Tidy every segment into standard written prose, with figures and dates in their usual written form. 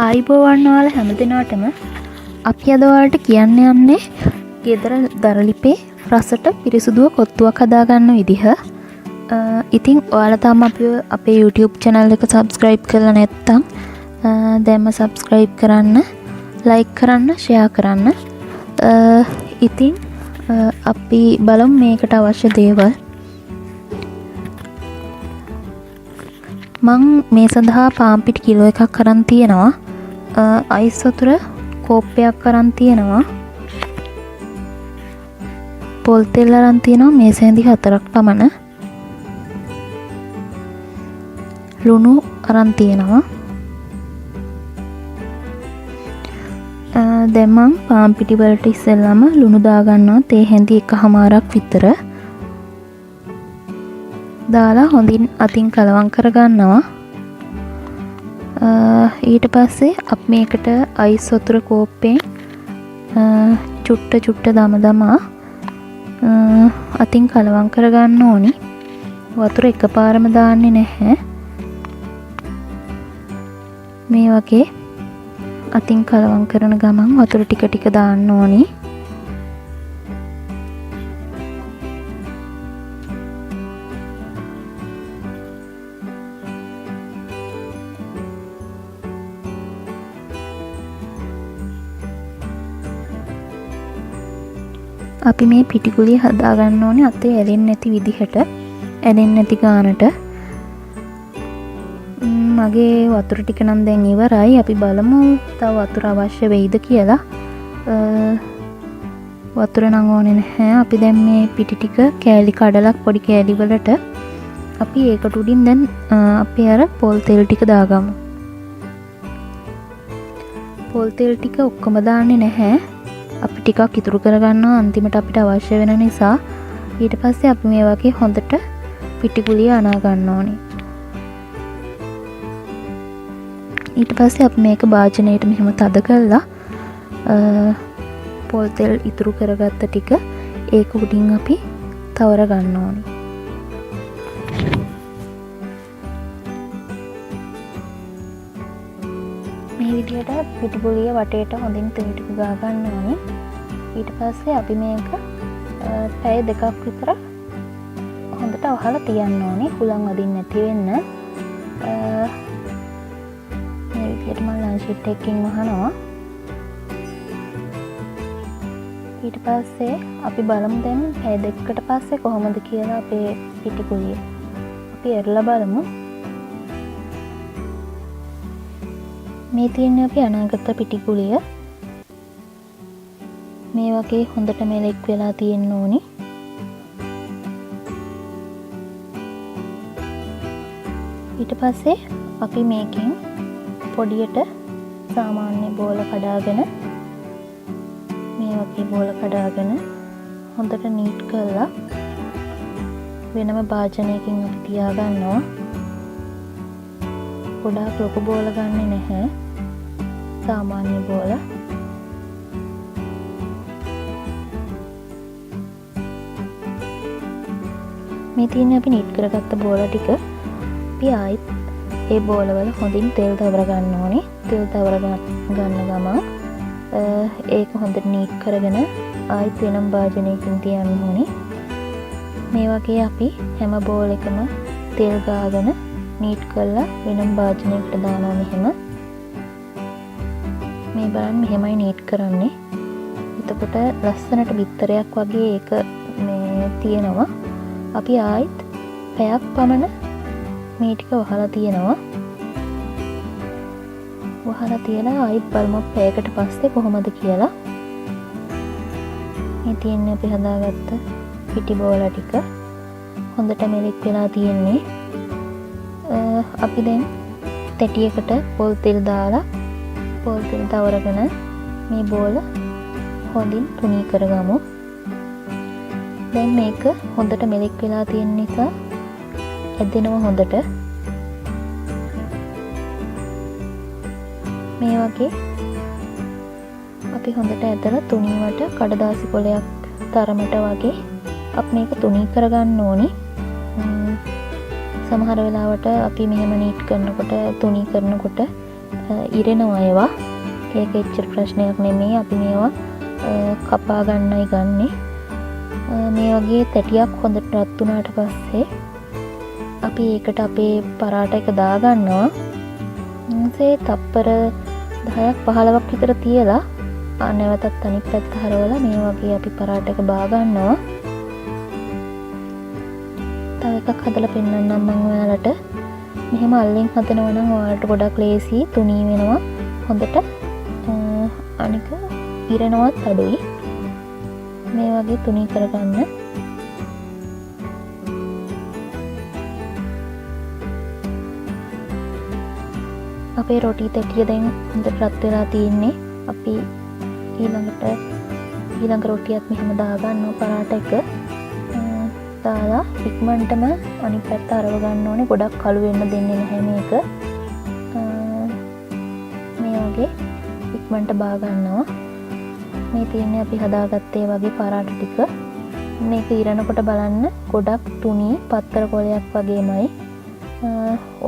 ආයිබෝවන් ඔයාලා හැමදෙනාටම අපි අද ඔයාලට කියන්න යන්නේ ගෙදර දරලිපේ රසට පිරිසුදුව කොත්තුවක් හදාගන්න විදිහ. ඉතින් ඔයාලා තාම අපේ YouTube channel එක subscribe කරලා නැත්නම් දැන්ම subscribe කරන්න, like කරන්න, share කරන්න. ඉතින් අපි බලමු මේකට අවශ්‍ය දේවල්. මං මේ සඳහා පාන් පිටි කිලෝ එකක් අරන් තියෙනවා. අයිස් වතුර කෝප්පයක් අරන් තියෙනවා. පොල් තෙල් අරන් තියෙනවා මේ සැඳි 4ක් පමණ. ලුණු අරන් තියෙනවා. දැන් මං පාන් පිටි වලට ඉස්සෙල්ලාම ලුණු දාගන්නවා තේ හැඳි 1/2ක් විතර. දාලා හොඳින් අතින් කලවම් කරගන්නවා. ඊට පස්සේ අපි මේකට අයිස් වතුර කෝප්පෙන් චුට්ට දමා අතින් කලවම් කරගන්න ඕනි. වතුර එකපාරම දාන්නේ නැහැ. මේ වගේ අතින් කලවම් කරන ගමන් වතුර ටික දාන්න ඕනි. අපි මේ පිටිකුලිය හදාගන්න ඕනේ අතේ ඇලෙන්නේ නැති විදිහට, ඇලෙන්නේ නැති ගානට. මගේ වතුර ටික නම් දැන් ඉවරයි. අපි බලමු තව වතුර අවශ්‍ය වෙයිද කියලා. වතුර නම් ඕනේ නැහැ. අපි දැන් මේ පිටි ටික කෑලි කඩලා පොඩි කෑලි වලට අපි ඒකට උඩින් දැන් අපි අර පොල් තෙල් ටික දාගමු. පොල් තෙල් ටික ඔක්කොම දාන්නේ නැහැ. අපි ටිකක් ඉතුරු කරගන්නවා අන්තිමට අපිට අවශ්‍ය වෙන නිසා. ඊට පස්සේ අපි මේ වගේ හොඳට පිටිකුලිය අනා ගන්න ඕනේ. ඊට පස්සේ අපි මේක භාජනයට මෙහෙම තද කරලා පොල් තෙල් ඉතුරු කරගත්ත ටික ඒක උඩින් අපි තවර ගන්න ඕනේ. මේ විදිහට පිටිකුලිය වටේට හොඳින් තෙල් ටික ගා ගන්න ඕනේ. ඊට පස්සේ අපි මේක පැය 2ක් විතර හොඳට වහලා තියන්න ඕනේ හුලං වදින්න නැති වෙන්න. මේ විදිහට මම ලන්ච් එකකින් වහනවා. ඊට පස්සේ අපි බලමු දැන් පැය 2කට පස්සේ කොහොමද කියලා අපේ පිටිකුලිය. අපි එරලා බලමු. මේ තියෙන්නේ අපි අනාගත පිටිකුලිය. මේ වගේ හොඳට මෙලෙක් වෙලා තියෙන්න ඕනි. ඊට පස්සේ අපි මේකෙන් පොඩියට සාමාන්‍ය බෝල කඩාගෙන මේ වගේ බෝල කඩාගෙන හොඳට නීට් කරලා වෙනම භාජනයකින් අපි තියාගන්නවා. ගොඩාක් ලොකු බෝල ගන්නෙ නැහැ. සාමාන්‍ය බෝල. මේ තියෙන්නේ අපි නීට් කරගත්ත බෝල ටික. අපි ආයිත් ඒ බෝලවල හොඳින් තෙල් තවර ගන්න ඕනේ. තෙල් තවර ගන්න ගමන් ඒක හොඳට නීට් කරගෙන ආයිත් වෙනම භාජනයකින් තියන්න ඕනේ. මේ වගේ අපි හැම බෝල එකම තෙල් ගාගෙන නීට් කරලා වෙනම භාජනයකට දානවා මෙහෙම. මේ බලන්න මෙහෙමයි නීට් කරන්නේ. එතකොට ලස්සනට බිත්තරයක් වගේ ඒක මේ තියෙනවා. අපි ආයිත් පැයක් පමණ මේ ටික වහලා තියෙනවා. වහලා තියලා ආයිත් බලමු පැයකට පස්සේ කොහොමද කියලා. මේ තියෙන්නේ අපි හදාගත්ත පිටි බෝල ටික. හොඳට මෙලෙක් වෙලා තියෙන්නේ. අපි දැන් තැටියකට පොල් තෙල් දාලා පොල් තෙල් තවරගෙන මේ බෝල හොඳින් තුනී කරගමු. දැන් මේක හොඳට මෙලෙක් වෙලා තියෙන නිසා ඇදෙනවා හොඳට. මේ වගේ අපි හොඳට ඇදලා තුනීවට කඩදාසි පොලයක් තරමට වගේ අපි මේක තුනී කරගන්න ඕනි. සමහර වෙලාවට අපි මෙහෙම නීට් කරනකොට තුනී කරනකොට ඉරෙනවා ඒවා. ඒක එච්චර ප්‍රශ්නයක් නෙමෙයි. අපි මේවා කපා ගන්නයි ගන්නෙ. මේ වගේ තැටියක් හොඳට රත් වුණාට පස්සේ අපි ඒකට අපේ පරාට එක දාගන්නවා. ඊසේ තප්පර 10ක් 15ක් විතර තියලා නැවතත් අනිත් පැත්ත හරවලා මේ වගේ අපි පරාට එක බා ගන්නවා. තව එකක් හදලා පෙන්නන්නම් මම ඔයාලට. මෙහෙම අල්ලෙන් හදනවා නම් ඔයාලට ගොඩක් ලේසි, තුනී වෙනවා හොඳට. අනික ඉරෙනවත් අඩුයි. මේ වගේ තුනී කරගන්න. අපේ රොටි තැටිය දැන් හොඳට රත් වෙලා තියෙන්නේ. අපි ඊළඟ රොටියත් මෙහෙම දාගන්නවා පරාට එක. දාලා ඉක්මනටම අනිත් පැත්ත අරව ගන්න ඕනේ. ගොඩක් කළු වෙන්න දෙන්නේ නැහැ මේක. මේ වගේ ඉක්මනට බා ගන්නවා. මේ තියෙන්නේ අපි හදාගත්තේ වගේ පරාට ටික. මේක ඉරනකොට බලන්න ගොඩක් තුනී පත්තර කොලයක් වගේමයි.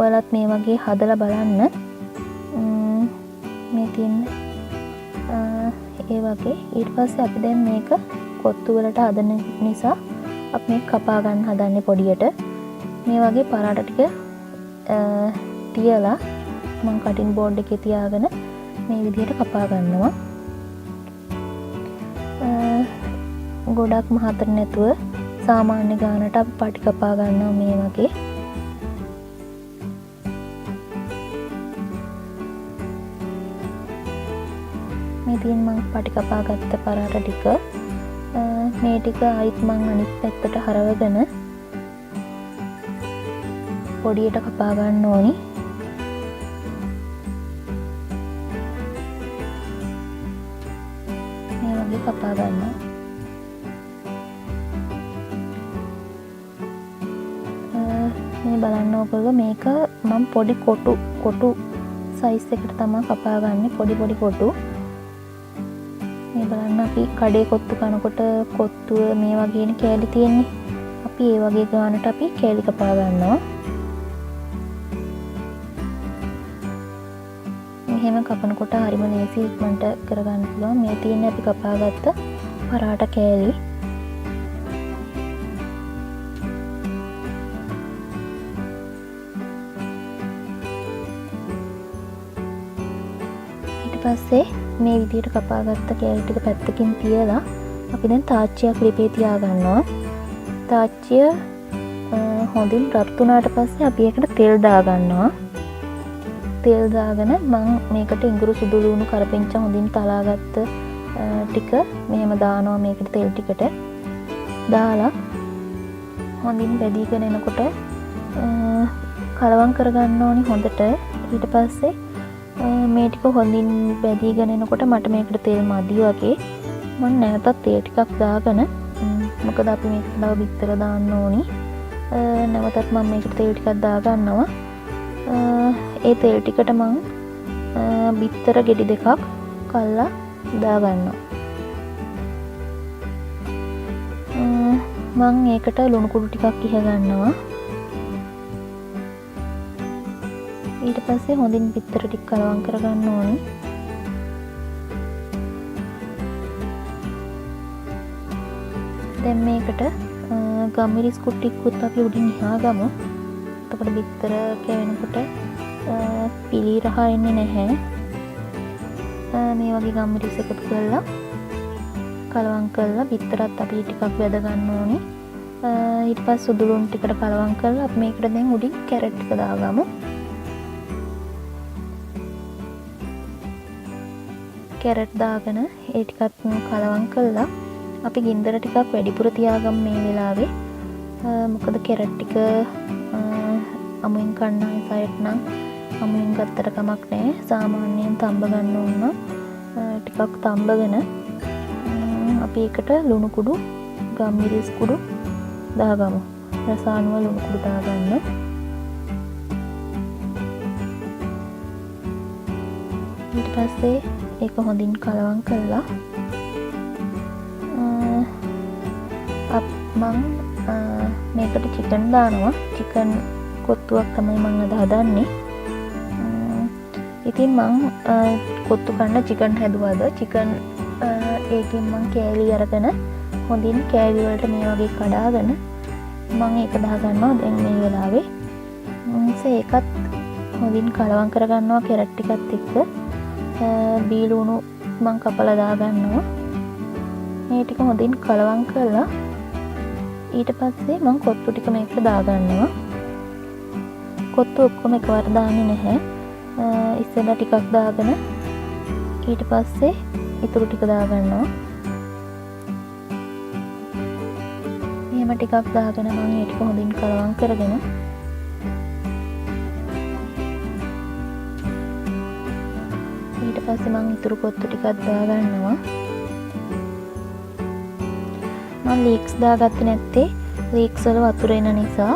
ඔයාලත් මේ වගේ හදලා බලන්න. මේ තියෙන්නේ ඒ වගේ. ඊට පස්සේ අපි දැන් මේක කොත්තු වලට හදන නිසා අපි මේක කපා ගන්න හදන්නේ පොඩියට. මේ වගේ පරාට ටික තියලා මම කටින් බෝඩ් එකේ තියාගෙන මේ විදිහට කපා ගන්නවා. ගොඩක් මහතර නැතුව සාමාන්‍ය ගානට අපි පටි කපා ගන්නවා මේ වගේ. මේ තියෙන මම පටි කපා ගත්ත පරාට ටික මේ ටික ආයිත් මම අනිත් පැත්තට හරවගෙන පොඩියට කපා ගන්න ඕනි. මේ වගේ කපා ගන්නවා. මේ බලන්න ඕගොල්ලෝ මේක මම පොඩි කොටු සයිස් එකට තමයි කපා ගන්නෙ. පොඩි කොටු. මේ බලන්න අපි කඩේ කොත්තු කනකොට කොත්තුව මේ වගේනේ කෑලි තියෙන්නේ. අපි ඒ වගේ ගානට අපි කෑලි කපා ගන්නවා. මෙහෙම කපනකොට හරිම ලේසි ඉක්මනට කරගන්න පුළුවන්. මේ තියෙන්නේ අපි කපාගත්ත පරාට කෑලි. ඊට පස්සේ මේ විදිහට කපාගත්ත කෑලි ටික පැත්තකින් තියලා අපි දැන් තාච්චියක් ලිපේ තියාගන්නවා. තාච්චිය හොඳින් රත් වුණාට පස්සේ අපි ඒකට තෙල් දාගන්නවා. තෙල් දාගෙන මම මේකට ඉඟුරු සුදු ලුණු කරපිංචා හොඳින් තලාගත්ත ටික මෙහෙම දානවා මේකට තෙල් ටිකට. දාලා හොඳින් බැදීගෙන එනකොට කලවම් කරගන්න ඕනි හොඳට. ඊට පස්සේ මේ ටික හොඳින් බැදීගෙන එනකොට මට මේකට තෙල් මදි වගේ මම නැවතත් තෙල් ටිකක් දාගෙන මොකද අපි මේකට තව බිත්තර දාන්න ඕනි. නැවතත් මම මේකට තෙල් ටිකක් දාගන්නවා. ඒ තෙල් ටිකට මම බිත්තර ගෙඩි දෙකක් කල්ලා දාගන්නවා. මම ඒකට ලුණු කුඩු ටිකක් ඉහ ගන්නවා. ඊට පස්සේ හොඳින් බිත්තර ටික කලවම් කරගන්න ඕනි. දැන් මේකට ගම්මිරිස් කුට්ටිකුත් අපි උඩින් ඉහාගමු. එතකොට බිත්තර කැවෙනකොට පිලි රහ එන්නේ නැහැ. මේ වගේ ගම්මිරිස් එකතු කරලා කලවම් කරලා බිත්තරත් අපි ටිකක් වැද ගන්න ඕනි. ඊට පස්සේ සුදු ලුණු ටිකට කලවම් කරලා අපි මේකට දැන් උඩින් කැරට් ටික දාගමු. කැරට් දාගෙන ඒ ටිකත් කලවම් කළා අපි ගින්දර ටිකක් වැඩිපුර තියාගමු මේ වෙලාවේ. මොකද කැරට් ටික අමුයෙන් කන්න අයට නම් අමුයෙන් ගත්තට කමක් නැහැ. සාමාන්‍යයෙන් තඹ ගන්න ඕන නම් ටිකක් තඹගෙන අපි ඒකට ලුණු කුඩු ගම්මිරිස් කුඩු දාගමු. රසායනික ලුණු කුඩු දාගන්න. ඊට පස්සේ ඒක හොඳින් කලවම් කළා. මම මේකට චිකන් දානවා. චිකන් කොත්තුවක් තමයි මම අද හදන්නේ. ඉතින් මං කොත්තු කන්න චිකන් හැදුවාද චිකන් ඒකින් මං කෑලි අරගෙන හොඳින් කෑලි වලට මේ වගේ කඩාගෙන මං ඒක දාගන්නවා දැන් මේ වෙලාවේ ඒකත් හොඳින් කලවම් කරගන්නවා කැරට් ටිකත් එක්ක බීලුණු මං කපලා දාගන්නවා මේ ටික හොඳින් කලවම් කරලා ඊට පස්සේ මං කොත්තු ටික මේකට දාගන්නවා කොත්තු ඔක්කොම එකවර දාන්නේ නැහැ ඉස්සෙල්ලා ටිකක් දාගෙන ඊට පස්සේ ඉතුරු ටික දාගන්නවා එහෙම ටිකක් දාගෙන මම ඒ ටික හොඳින් කලවම් කරගෙන ඊට පස්සේ මම ඉතුරු කොත්තු ටිකක් දාගන්නවා මම ලීක්ස් දාගත්තේ නැත්තේ ලීක්ස් වල වතුර එන නිසා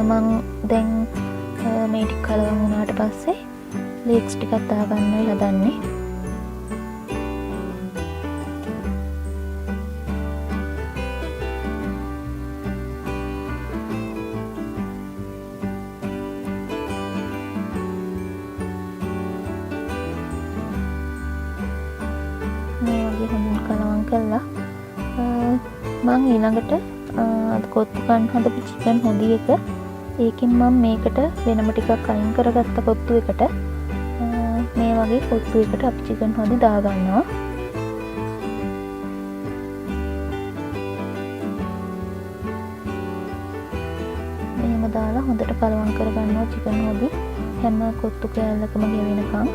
මම දැන් මේ ටික කලවම් වුණාට පස්සේ ලීක්ස් ටිකක් දාගන්නයි හදන්නේ මේ වගේ හොඳින් කලවම් කළා මම ඊළඟට කොත්තු කන්න හදපු චිකන් හොදි එක ඒකෙන් මම මේකට වෙනම ටිකක් අයින් කරගත්ත කොත්තු එකට මේ වගේ කොත්තු එකට අපි චිකන් හොදි දාගන්නවා මෙහෙම දාලා හොඳට කලවම් කරගන්නවා චිකන් හොදි හැම කොත්තු කෑල්ලකම ගෙවෙනකම්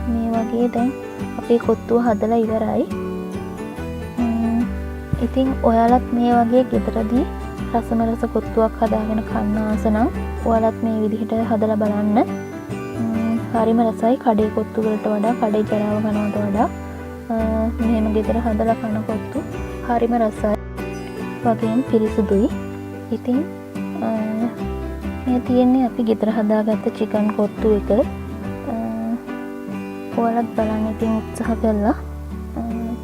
මේ වගේ දැන් අපේ කොත්තුව හදලා ඉවරයි ඉතින් ඔයාලත් මේ වගේ ගෙදරදී රසමරස කොත්තුවක් හදාගෙන කන්න ආස නම් ඔයාලත් මේ විදිහට හදලා බලන්න හරිම රසයි කඩේ කොත්තු වලට වඩා කඩේ ජරාව කනවට වඩා මෙහෙම ගෙදර හදලා කන කොත්තු හරිම රසයි වගේම පිරිසුදුයි ඉතින් මේ තියෙන්නේ අපි ගෙදර හදාගත්ත චිකන් කොත්තු එක ඔයාලත් බලන්න ඉතින් උත්සාහ කළා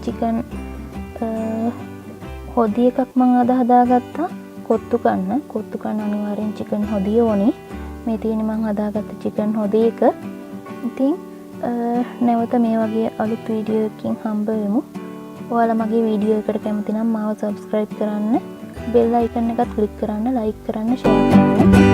චිකන් හොදි එකක් මං අද හදාගත්තා කොත්තු කන්න අනිවාර්යෙන් චිකන් හොදිය ඕනේ මේ තියෙන මං හදාගත්ත චිකන් හොදි එක ඉතින් නැවත මේ වගේ අලුත් වීඩියෝ එකකින් හම්බ වෙමු ඔයාලා මගේ වීඩියෝ එකට කැමති නම් මාව subscribe කරන්න bell icon එකත් click කරන්න like කරන්න share කරන්න